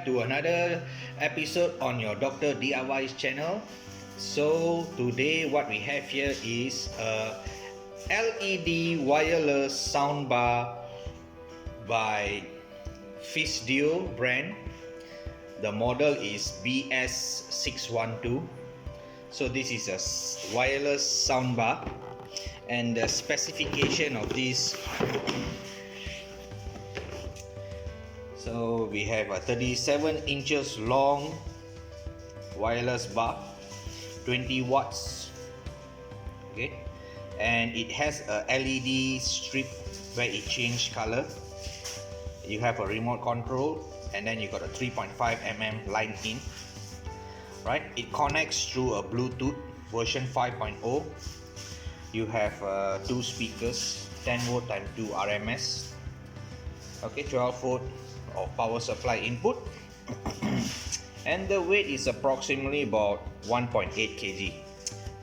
to another episode on your Dr. DIY's channel. So today what we have here is a LED wireless soundbar by Fisdio brand. The model is BS612. So this is a wireless soundbar, and the specification of this, so we have a 37 inches long wireless bar, 20 watts, okay, and it has a LED strip where it changes color. You have a remote control, and then you got a 3.5 mm line in, right? It connects through a Bluetooth version 5.0. You have two speakers, 10 volt times 2 RMS, okay, 12 volt of power supply input, and the weight is approximately about 1.8 kg.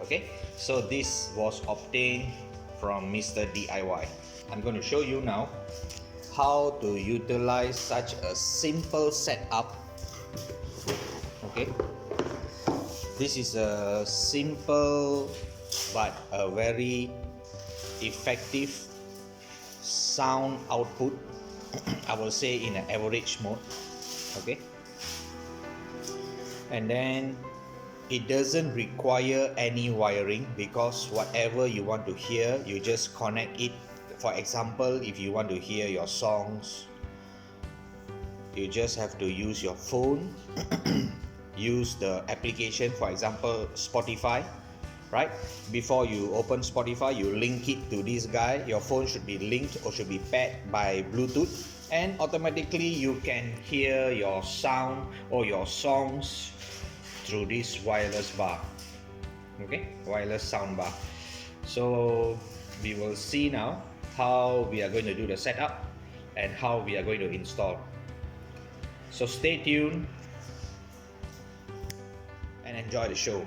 Okay, so this was obtained from Mr. DIY. I'm going to show you now how to utilize such a simple setup. Okay, this is a simple but a very effective sound output, I will say, in an average mode. Okay, and then it doesn't require any wiring, because whatever you want to hear, you just connect it. For example, if you want to hear your songs, you just have to use your phone, use the application, for example Spotify, right? Before you open Spotify, you link it to this guy. Your phone should be linked or should be paired by Bluetooth, and automatically you can hear your sound or your songs through this wireless bar. Okay, wireless sound bar. So we will see now how we are going to do the setup and how we are going to install. So stay tuned and enjoy the show.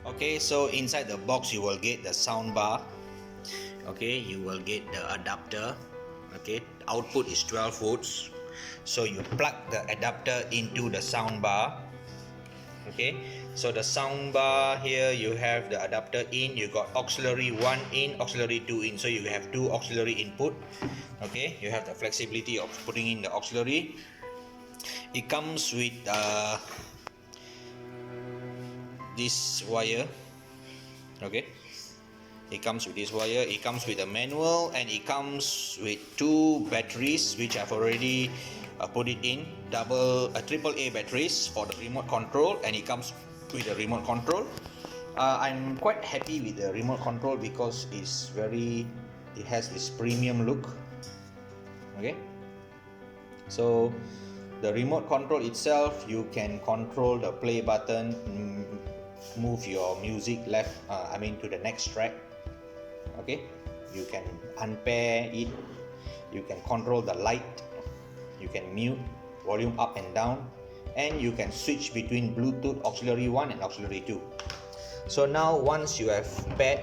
Okay, so inside the box you will get the sound bar. Okay, you will get the adapter. Okay, output is 12 volts. So you plug the adapter into the sound bar. Okay, so the sound bar here, you have the adapter in, you got auxiliary 1 in, auxiliary 2 in, so you have two auxiliary input. Okay, you have the flexibility of putting in the auxiliary. It comes with this wire. Okay, it comes with this wire, it comes with a manual, and it comes with two batteries which I've already put it in, triple A batteries for the remote control, and it comes with a remote control. I'm quite happy with the remote control because it has this premium look. Okay, so the remote control itself, you can control the play button, move your music to the next track. Okay, you can unpair it, you can control the light, you can mute, volume up and down, and you can switch between Bluetooth auxiliary 1 and auxiliary 2. So now once you have paired,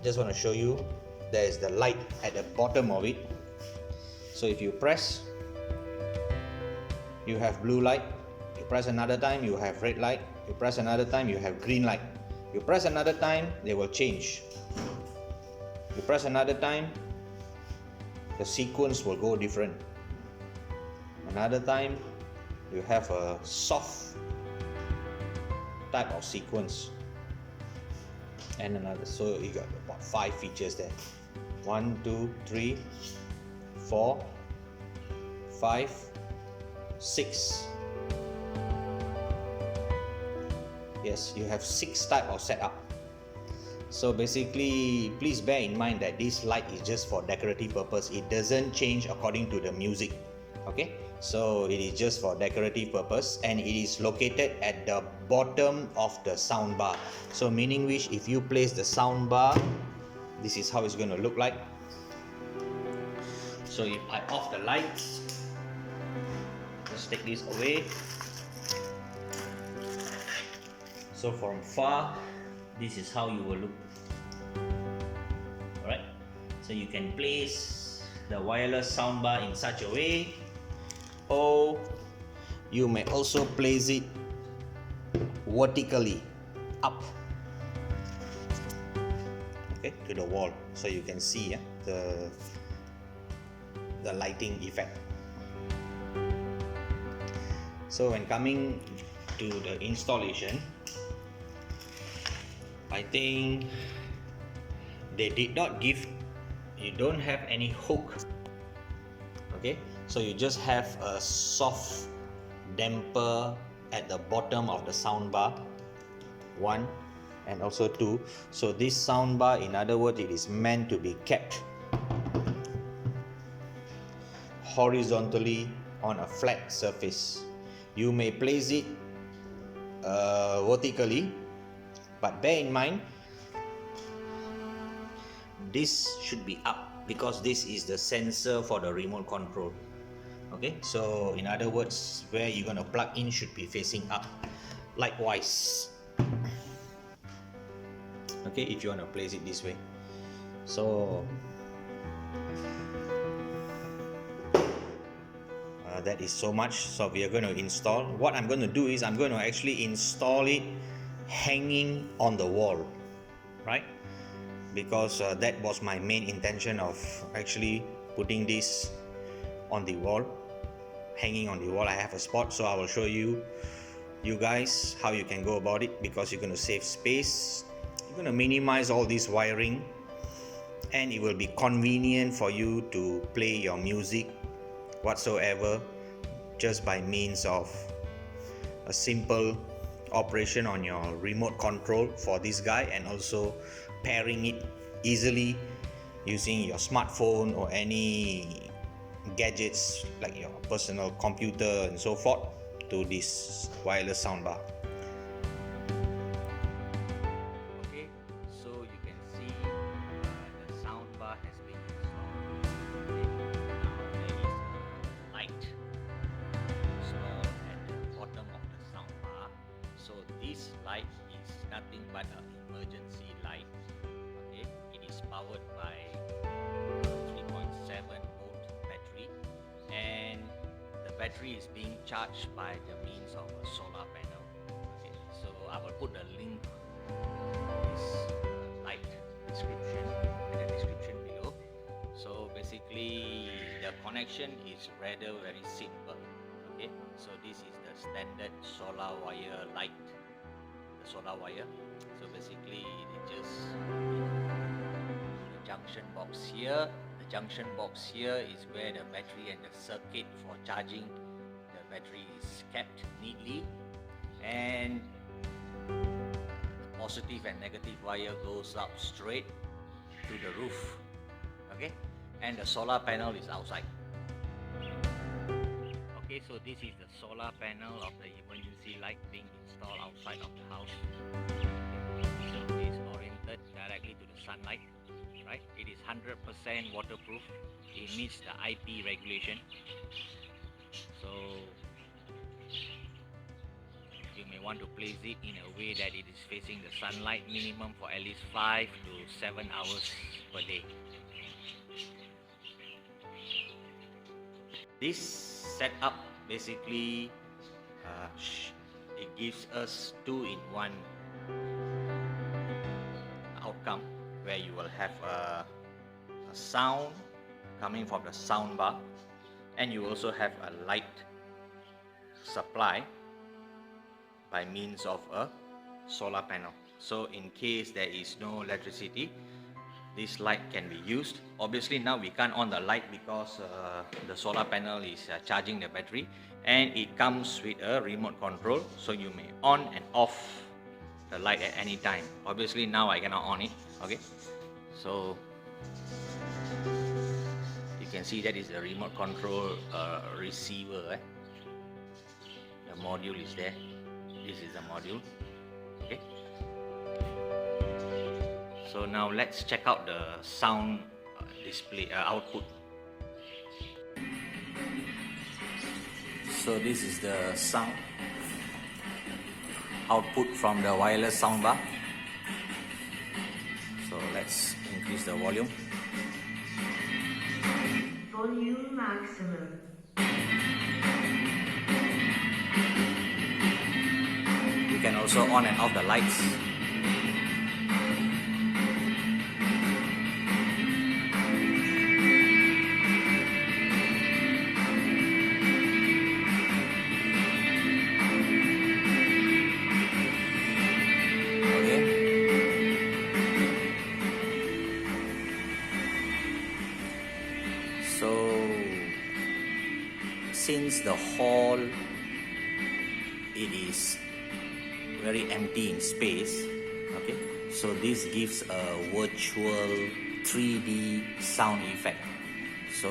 just want to show you, there is the light at the bottom of it. So if you press, you have blue light. You press another time, you have red light. You press another time, you have green light. You press another time, they will change. You press another time, the sequence will go different. Another time, you have a soft type of sequence, and another. So you got about 5 features there. 1, 2, 3, 4, 5, 6. Yes, you have 6 type of setup. So basically, please bear in mind that this light is just for decorative purpose. It doesn't change according to the music. Okay, so it is just for decorative purpose, and it is located at the bottom of the sound bar. So meaning which, if you place the sound bar, this is how it's going to look like. So if I off the lights, let's take this away. So from far, this is how you will look. Alright, so you can place the wireless soundbar in such a way or you may also place it vertically up, okay, to the wall, so you can see the lighting effect. So when coming to the installation, I think they did not give, you don't have any hook, okay, so you just have a soft damper at the bottom of the soundbar, 1 and also 2. So this soundbar, in other words, it is meant to be kept horizontally on a flat surface. You may place it vertically, but bear in mind this should be up because this is the sensor for the remote control. Okay, so in other words, where you're going to plug in should be facing up. Likewise, okay, if you want to place it this way. So that is so much. So we are going to install. What I'm going to do is I'm going to actually install it hanging on the wall, right? Because that was my main intention of actually putting this on the wall, hanging on the wall. I have a spot, so I will show you guys how you can go about it, because you're going to save space, you're going to minimize all this wiring, and it will be convenient for you to play your music whatsoever just by means of a simple operation on your remote control for this guy, and also pairing it easily using your smartphone or any gadgets like your personal computer and so forth to this wireless soundbar. Okay, so you can see the soundbar has been installed. Okay, now there is a light installed at the bottom of the soundbar. So this light is nothing but an emergency light. Okay, it is powered by 3.7 volt battery, and the battery is being charged by the means of a solar panel. Okay, so I will put a link this light description in the description below. So basically the connection is rather very simple. Okay, so this is the standard solar wire light, the solar wire. So basically it just the junction box here. The junction box here is where the battery and the circuit for charging the battery is kept neatly, and the positive and negative wire goes up straight to the roof. Okay, and the solar panel is outside. Okay, so this is the solar panel of the emergency light being installed outside of the house. Okay. So it is oriented directly to the sunlight, right? It is 100% waterproof. It meets the IP regulation. So you may want to place it in a way that it is facing the sunlight, minimum for at least 5 to 7 hours per day. This setup basically it gives us 2-in-1 outcome, where you will have a sound coming from the soundbar, and you also have a light supply by means of a solar panel. So in case there is no electricity, this light can be used. Obviously now we can't on the light because the solar panel is charging the battery, and it comes with a remote control, so you may on and off the light at any time. Obviously now I cannot on it. Okay, so you can see that is the remote control receiver. The module is there. This is the module. Okay, so now let's check out the sound display output. So this is the sound output from the wireless soundbar. So let's increase the volume. Volume maximum. also on and off the lights. So since the hall it is very empty in space, okay, so this gives a virtual 3D sound effect. So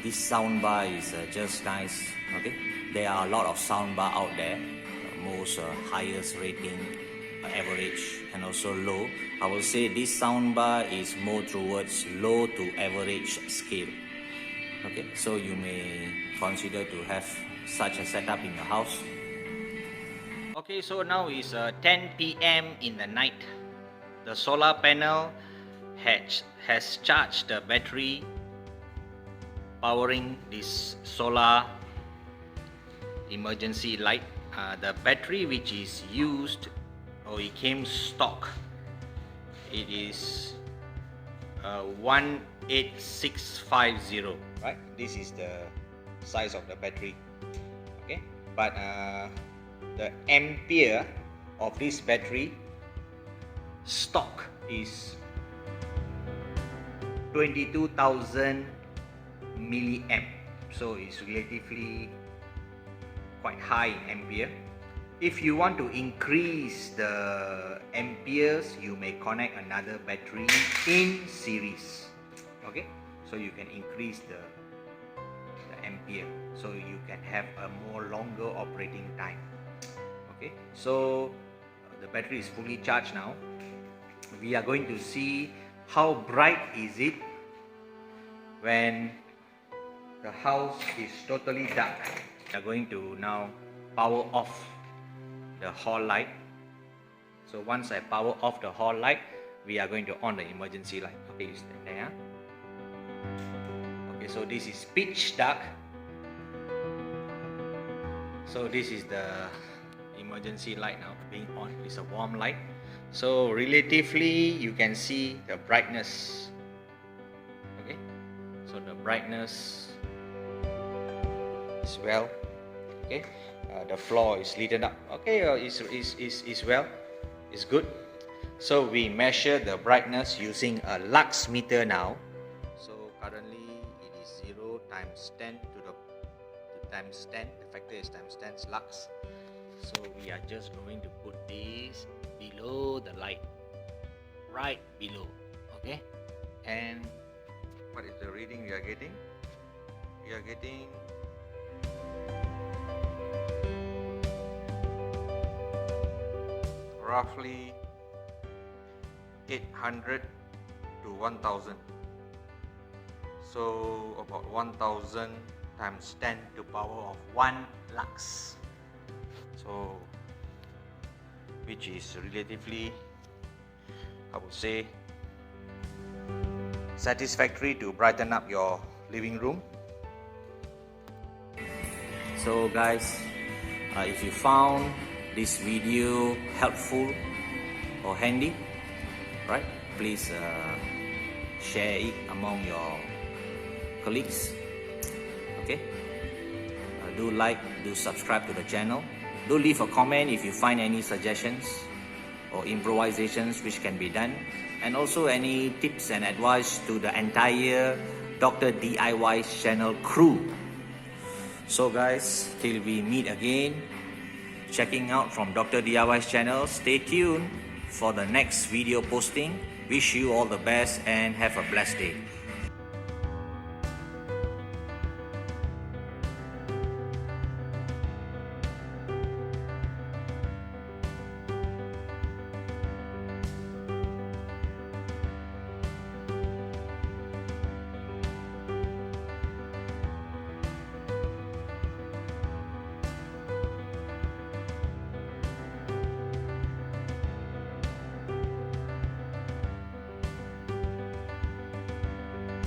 this sound bar is just nice. Okay, there are a lot of sound bar out there, most highest rating, average and also low. I will say this sound bar is more towards low to average scale. Okay, so you may consider to have such a setup in your house. Okay, so now is 10 p.m. in the night. The solar panel has charged the battery powering this solar emergency light. The battery which is used, or it came stock, it is 18650, right? This is the size of the battery. Okay, but the ampere of this battery stock is 22,000 milliamp, so it's relatively quite high in ampere. If you want to increase the amperes, you may connect another battery in series. Okay, so you can increase the ampere, so you can have a more longer operating time. Okay, so the battery is fully charged now. We are going to see how bright is it when the house is totally dark. We are going to now power off the hall light. So once I power off the hall light, we are going to on the emergency light. Okay, you stand there. Okay, so this is pitch dark. So this is the emergency light now being on. It's a warm light. So relatively you can see the brightness. Okay, so the brightness is well. Okay, the floor is lit up. Okay, is well, it's good. So we measure the brightness using a lux meter now. So currently it is 0 times 10 to times 10. The factor is times 10 lux. So we are just going to put this below the light, right below. Okay, and what is the reading we are getting? We are getting roughly 800 to 1000. So about 1000 times 10 to power of 1 lux. So which is relatively, I would say, satisfactory to brighten up your living room. So guys, if you found this video helpful or handy, right, please share it among your colleagues. Okay, do like, do subscribe to the channel. Do leave a comment if you find any suggestions or improvisations which can be done, and also any tips and advice to the entire Dr. DIY channel crew. So guys, till we meet again, checking out from Dr. DIY's channel, stay tuned for the next video posting. Wish you all the best and have a blessed day.